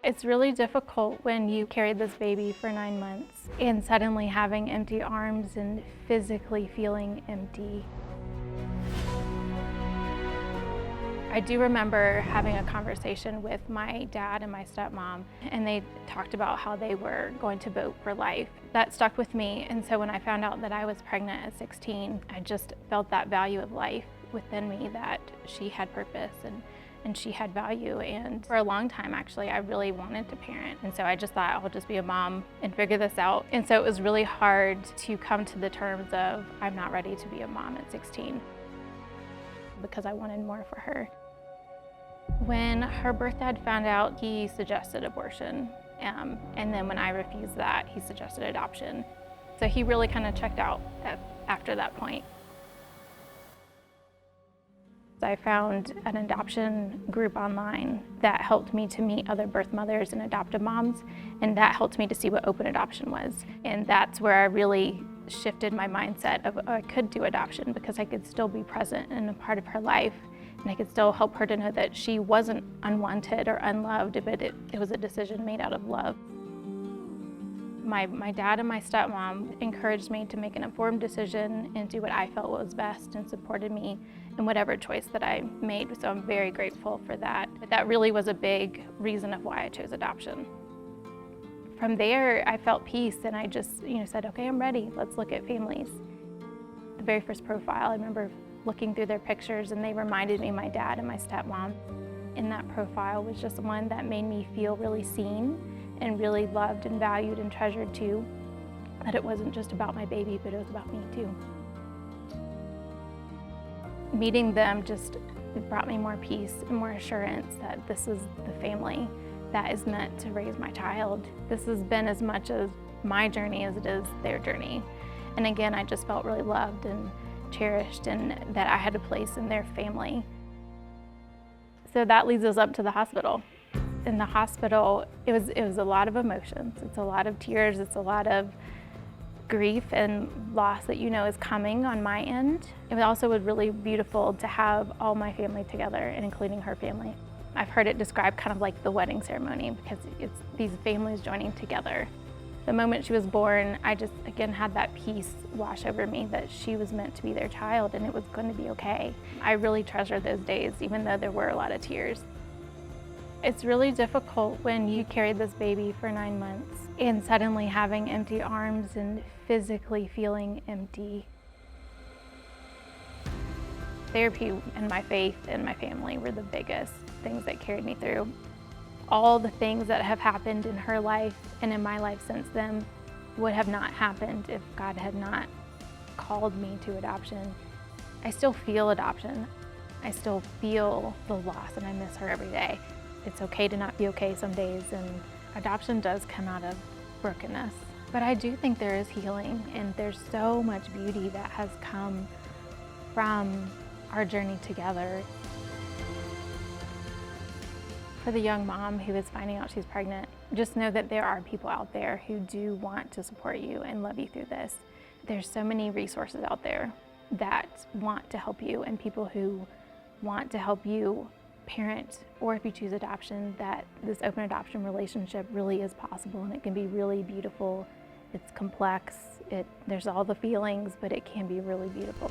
It's really difficult when you carry this baby for 9 months and suddenly having empty arms and physically feeling empty. I do remember having a conversation with my dad and my stepmom, and they talked about how they were going to vote for life. That stuck with me, and so when I found out that I was pregnant at 16, I just felt that value of life within me, that she had purpose and she had value. And for a long time, actually, I really wanted to parent. And so I just thought I'll just be a mom and figure this out. And so it was really hard to come to the terms of I'm not ready to be a mom at 16 because I wanted more for her. When her birth dad found out, he suggested abortion. And then when I refused that, he suggested adoption. So he really kind of checked out after that point. I found an adoption group online that helped me to meet other birth mothers and adoptive moms, and that helped me to see what open adoption was. And that's where I really shifted my mindset of, oh, I could do adoption because I could still be present and a part of her life, and I could still help her to know that she wasn't unwanted or unloved, but it was a decision made out of love. My dad and my stepmom encouraged me to make an informed decision and do what I felt was best, and supported me in whatever choice that I made, so I'm very grateful for that. But that really was a big reason of why I chose adoption. From there, I felt peace, and I just said, okay, I'm ready, let's look at families. The very first profile, I remember looking through their pictures, and they reminded me of my dad and my stepmom. And that profile was just one that made me feel really seen and really loved and valued and treasured too. That it wasn't just about my baby, but it was about me too. Meeting them just brought me more peace and more assurance that this is the family that is meant to raise my child. This has been as much as my journey as it is their journey. And again, I just felt really loved and cherished, and that I had a place in their family. So that leads us up to the hospital. In the hospital, it was a lot of emotions. It's a lot of tears. It's a lot of grief and loss that is coming on my end. It also was really beautiful to have all my family together, and including her family. I've heard it described kind of like the wedding ceremony, because it's these families joining together. The moment she was born, I just, again, had that peace wash over me that she was meant to be their child and it was going to be okay. I really treasure those days, even though there were a lot of tears. It's really difficult when you carry this baby for 9 months and suddenly having empty arms and physically feeling empty. Therapy and my faith and my family were the biggest things that carried me through. All the things that have happened in her life and in my life since then would have not happened if God had not called me to adoption. I still feel adoption. I still feel the loss, and I miss her every day. It's okay to not be okay some days, and adoption does come out of brokenness. But I do think there is healing, and there's so much beauty that has come from our journey together. For the young mom who is finding out she's pregnant, just know that there are people out there who do want to support you and love you through this. There's so many resources out there that want to help you, and people who want to help you parent, or if you choose adoption, that this open adoption relationship really is possible, and it can be really beautiful. It's complex, there's all the feelings, but it can be really beautiful.